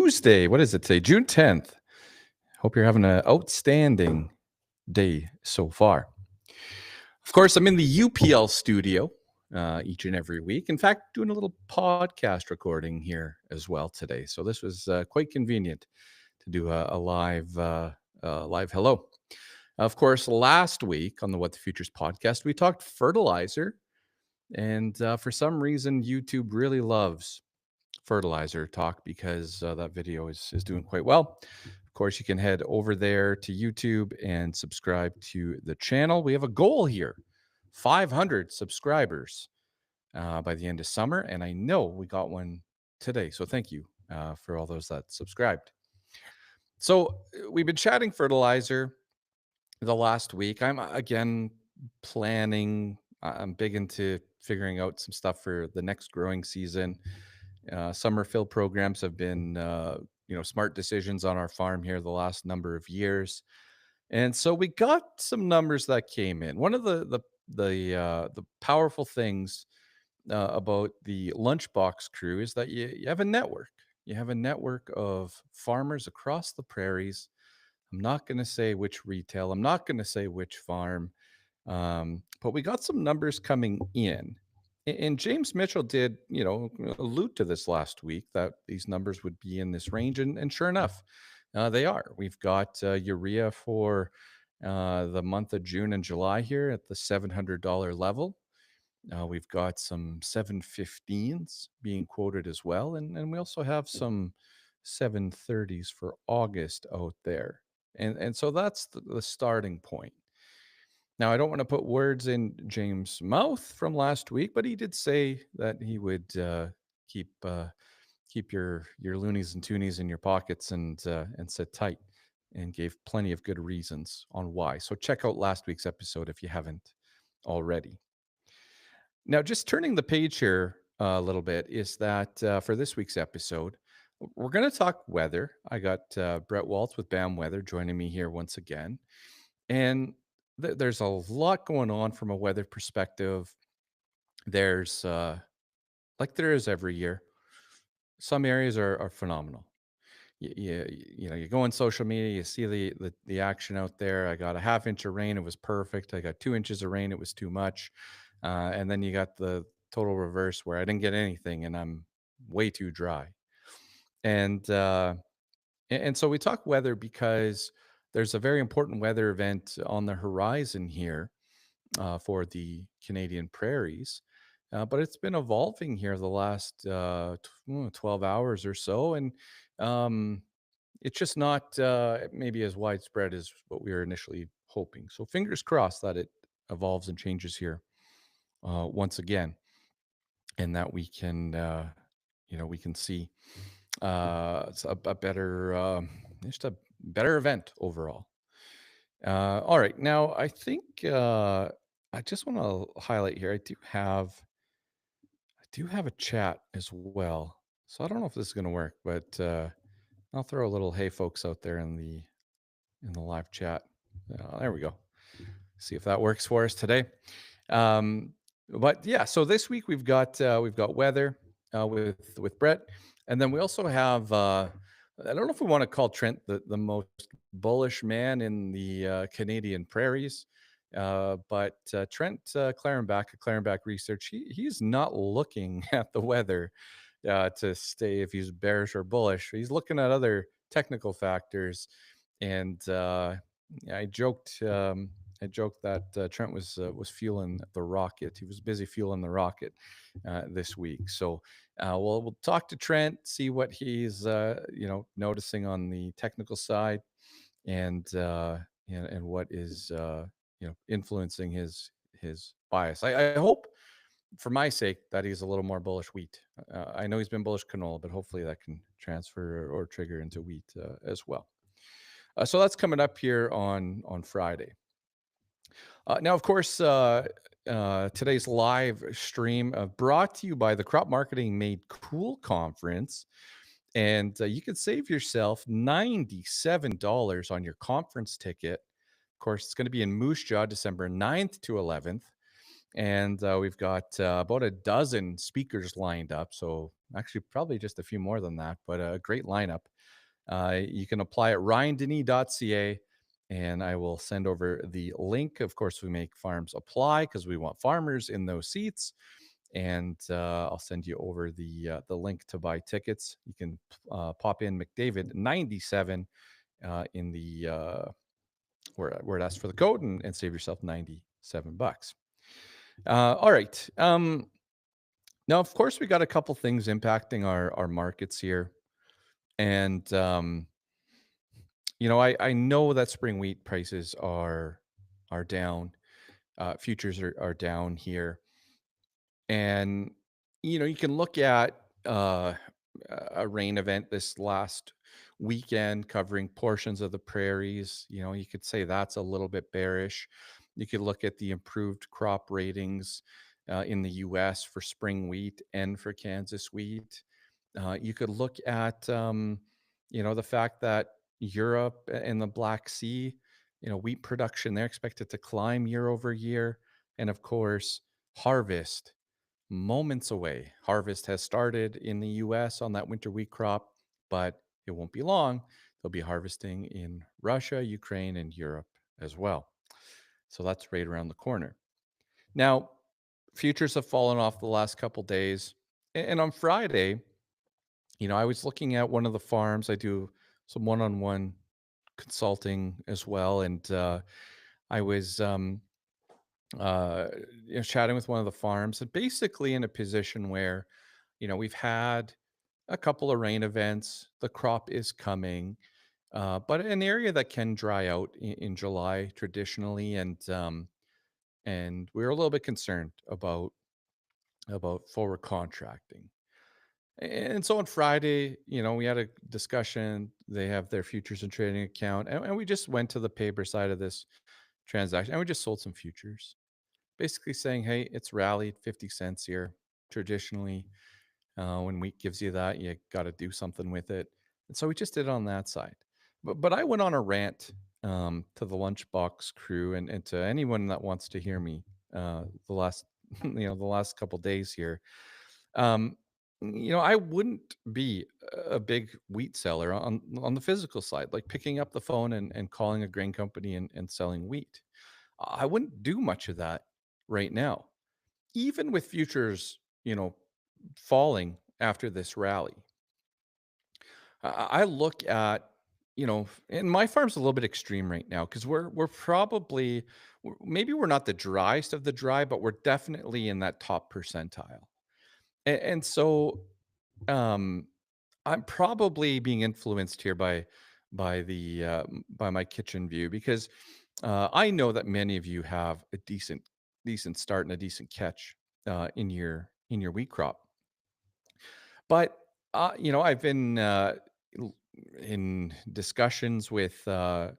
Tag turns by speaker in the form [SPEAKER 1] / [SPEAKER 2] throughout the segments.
[SPEAKER 1] Tuesday. What is it today? June 10th. Hope you're having an outstanding day so far. Of course, I'm in the UPL studio each and every week. In fact, doing a little podcast recording here as well today. So this was quite convenient to do a live hello. Of course, last week on the What the Futures podcast, we talked fertilizer. And for some reason, YouTube really loves fertilizer talk because that video is doing quite well. Of course, you can head over there to YouTube and subscribe to the channel. We have a goal here, 500 subscribers by the end of summer. And I know we got one today. So thank you for all those that subscribed. So we've been chatting fertilizer the last week. I'm again planning. I'm big into figuring out some stuff for the next growing season. Summer fill programs have been, smart decisions on our farm here the last number of years, and so we got some numbers that came in. One of the powerful things about the Lunchbox crew is that you have a network. You have a network of farmers across the prairies. I'm not going to say which retail. I'm not going to say which farm, but we got some numbers coming in. And James Mitchell did, allude to this last week that these numbers would be in this range, and sure enough, they are. We've got urea for the month of June and July here at the $700 level. We've got some 715s being quoted as well, and we also have some 730s for August out there, and so that's the starting point. Now, I don't want to put words in James' mouth from last week, but he did say that he would keep your loonies and toonies in your pockets and sit tight, and gave plenty of good reasons on why. So check out last week's episode if you haven't already. Now, just turning the page here a little bit is that for this week's episode, we're going to talk weather. I got Brett Waltz with BAM Weather joining me here once again, and there's a lot going on from a weather perspective. There's like there is every year. Some areas are phenomenal. You go on social media, you see the action out there. I got a half inch of rain, it was perfect. I got 2 inches of rain, it was too much. And then you got the total reverse where I didn't get anything and I'm way too dry. And so we talk weather because there's a very important weather event on the horizon here for the Canadian prairies. But it's been evolving here the last 12 hours or so. And it's just not maybe as widespread as what we were initially hoping. So fingers crossed that it evolves and changes here once again, and that we can, we can see a better, just a better event overall. All right, now I think I just want to highlight here. I do have a chat as well, so I don't know if this is going to work, but I'll throw a little "Hey, folks" out there in the live chat. There we go. See if that works for us today. But yeah, so this week we've got weather with Brett, and then we also have I don't know if we want to call Trent the most bullish man in the Canadian prairies, but Trent Clarenbach of Clarenbach Research, he's not looking at the weather to stay if he's bearish or bullish. He's looking at other technical factors, and I joked. I joked that Trent was fueling the rocket. He was busy fueling the rocket this week. So we'll talk to Trent, see what he's noticing on the technical side, and what is influencing his bias. I hope, for my sake, that he's a little more bullish wheat. I know he's been bullish canola, but hopefully that can transfer or trigger into wheat as well. So that's coming up here on Friday. Now, of course, today's live stream brought to you by the Crop Marketing Made Cool Conference. And you can save yourself $97 on your conference ticket. Of course, it's going to be in Moose Jaw, December 9th to 11th. And we've got about a dozen speakers lined up. So Actually, probably just a few more than that, but a great lineup. You can apply at ryandenny.ca, and I will send over the link. Of course, we make farms apply because we want farmers in those seats. And I'll send you over the link to buy tickets. You can pop in McDavid 97 in the where it asks for the code and save yourself $97. All right. Now, of course, we got a couple things impacting our markets here, and I know that spring wheat prices are down. Futures are down here, and you can look at a rain event this last weekend covering portions of the prairies. You could say that's a little bit bearish. You could look at the improved crop ratings in the US for spring wheat and for Kansas wheat. You could look at the fact that Europe and the Black Sea, wheat production, they're expected to climb year over year. And of course, harvest moments away. Harvest has started in the US on that winter wheat crop, but it won't be long. They'll be harvesting in Russia, Ukraine, and Europe as well. So that's right around the corner. Now, futures have fallen off the last couple days. And on Friday, I was looking at one of the farms. I do some one on one consulting as well. And I was chatting with one of the farms, and basically in a position where, we've had a couple of rain events, the crop is coming, but an area that can dry out in July traditionally, and we're a little bit concerned about forward contracting. And so on Friday, we had a discussion. They have their futures and trading account, and we just went to the paper side of this transaction, and we just sold some futures, basically saying, hey, it's rallied 50 cents here. Traditionally, when wheat gives you that, you got to do something with it. And so we just did it on that side. But I went on a rant to the Lunchbox crew and to anyone that wants to hear me the last the last couple days here. Um, I wouldn't be a big wheat seller on the physical side, like picking up the phone and calling a grain company and selling wheat. I wouldn't do much of that right now, even with futures, falling after this rally. I look at, and my farm's a little bit extreme right now because we're probably maybe we're not the driest of the dry, but we're definitely in that top percentile. And so um, I'm probably being influenced here by my kitchen view because I know that many of you have a decent start and a decent catch in your wheat crop. But I've been in discussions with our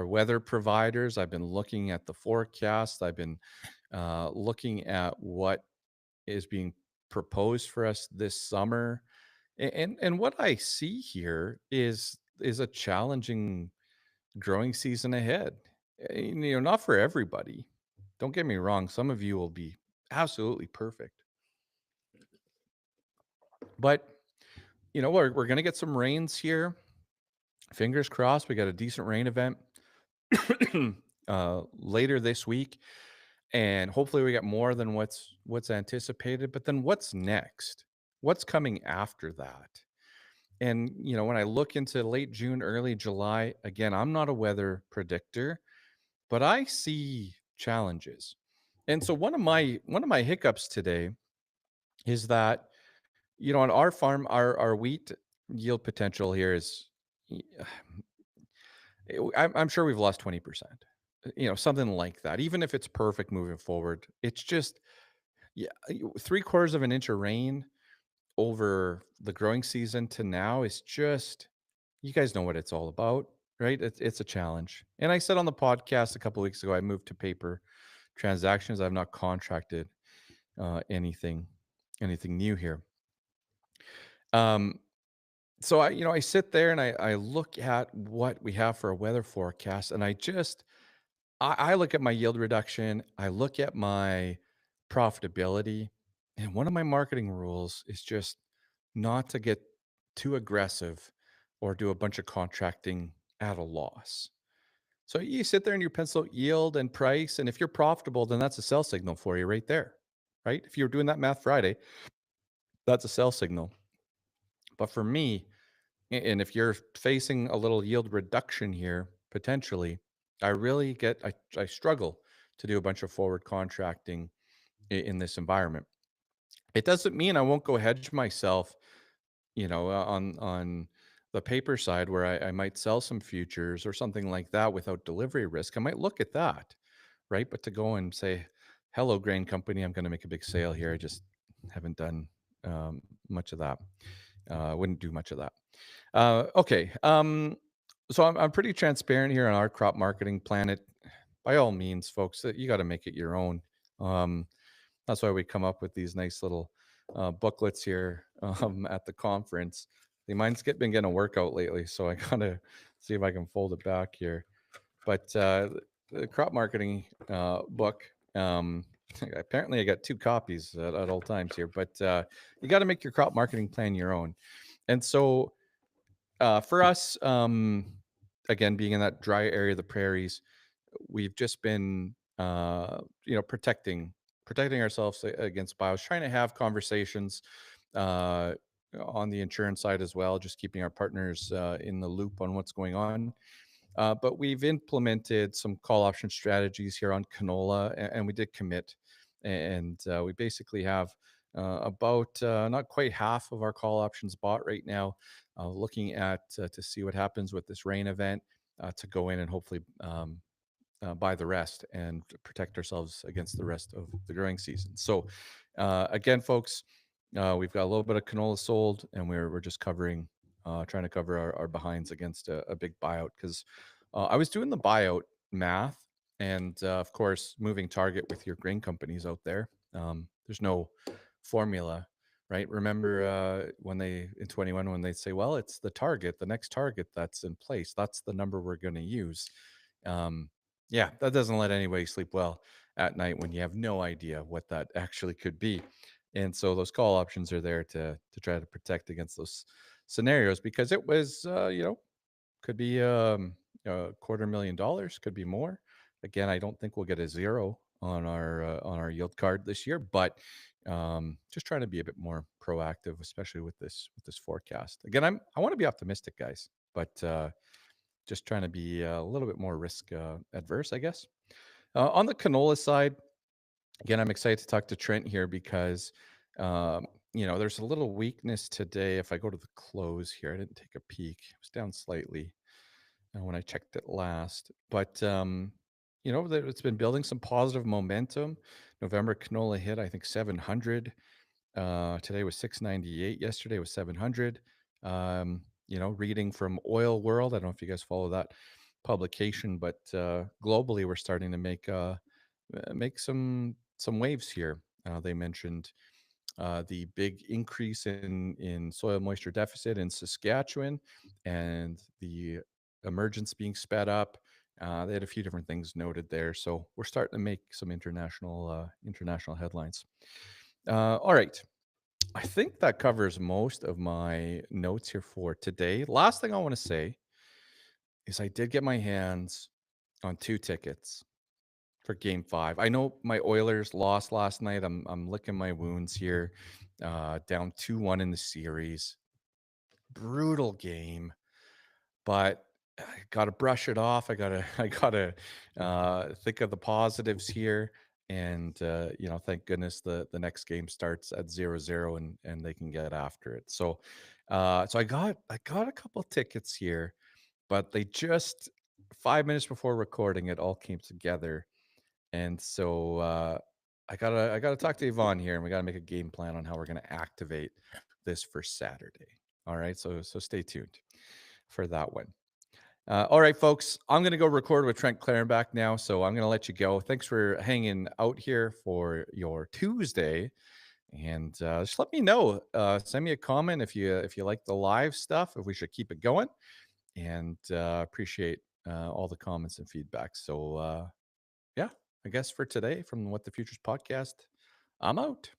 [SPEAKER 1] weather providers. I've been looking at the forecast. I've been looking at what is being proposed for us this summer, and what I see here is a challenging growing season ahead. Not for everybody. Don't get me wrong. Some of you will be absolutely perfect, but we're gonna get some rains here. Fingers crossed. We got a decent rain event later this week, and hopefully we get more than what's anticipated. But then what's next? What's coming after that? And when I look into late June, early July, again, I'm not a weather predictor, but I see challenges. And so one of my hiccups today is that on our farm, our wheat yield potential here is I'm sure we've lost 20%, something like that. Even if it's perfect moving forward, it's just, yeah, 3/4 of an inch of rain over the growing season to now is just, you guys know what it's all about, right? It's a challenge. And I said on the podcast a couple weeks ago, I moved to paper transactions. I've not contracted anything new here. Um, so I sit there and I look at what we have for a weather forecast, and I look at my yield reduction, I look at my profitability, And one of my marketing rules is just not to get too aggressive or do a bunch of contracting at a loss. So you sit there and you pencil yield and price, and if you're profitable, then that's a sell signal for you right there, right? If you're doing that math Friday, that's a sell signal. But for me, and if you're facing a little yield reduction here, potentially, I struggle to do a bunch of forward contracting in this environment. It doesn't mean I won't go hedge myself, on the paper side where I might sell some futures or something like that without delivery risk. I might look at that, right? But to go and say, "Hello, grain company, I'm going to make a big sale here," I just haven't done much of that. I wouldn't do much of that. Okay. So I'm pretty transparent here on our crop marketing plan. It, by all means, folks, you got to make it your own. Um, that's why we come up with these nice little booklets here at the conference. The mine's been getting a workout lately, so I gotta see if I can fold it back here. But the crop marketing book, apparently I got two copies at all times here. But you got to make your crop marketing plan your own. And so for us, again, being in that dry area of the prairies, we've just been, protecting ourselves against bios, trying to have conversations uh, on the insurance side as well, just keeping our partners in the loop on what's going on. But we've implemented some call option strategies here on canola, and we did commit. And we basically have about not quite half of our call options bought right now, looking at to see what happens with this rain event, to go in and hopefully buy the rest and protect ourselves against the rest of the growing season. So, again, folks, we've got a little bit of canola sold, and we're just trying to cover our behinds against a big buyout because I was doing the buyout math, and of course, moving target with your grain companies out there. There's no formula, right? Remember when they in 21 when they say, "Well, it's the target, the next target that's in place. That's the number we're going to use." Um, yeah, that doesn't let anybody sleep well at night when you have no idea what that actually could be. And so those call options are there to try to protect against those scenarios because it was could be a $250,000, could be more. Again, I don't think we'll get a zero on our yield card this year, but just trying to be a bit more proactive, especially with this forecast. Again, I want to be optimistic, guys, but just trying to be a little bit more risk adverse, I guess. On the canola side, again, I'm excited to talk to Trent here because, there's a little weakness today. If I go to the close here, I didn't take a peek. It was down slightly when I checked it last. But, it's been building some positive momentum. November canola hit, I think, 700. Today was 698. Yesterday was 700. Reading from Oil World. I don't know if you guys follow that publication, but globally, we're starting to make some waves here. They mentioned the big increase in soil moisture deficit in Saskatchewan and the emergence being sped up. They had a few different things noted there, so we're starting to make some international headlines. All right, I think that covers most of my notes here for today. Last thing I want to say is I did get my hands on two tickets for game 5. I know my Oilers lost last night. I'm licking my wounds here. Down 2-1 in the series. Brutal game, but I gotta brush it off. I gotta think of the positives here. And thank goodness the next game starts at 0-0 and they can get after it. So I got a couple tickets here, but they just 5 minutes before recording it all came together. And so I gotta talk to Yvonne here, and we gotta make a game plan on how we're gonna activate this for Saturday. All right, so stay tuned for that one. All right, folks, I'm gonna go record with Trent Clarenbach now, so I'm gonna let you go. Thanks for hanging out here for your Tuesday, and just let me know. Send me a comment if you like the live stuff, if we should keep it going, and appreciate all the comments and feedback. So yeah, I guess for today from What the Futures podcast, I'm out.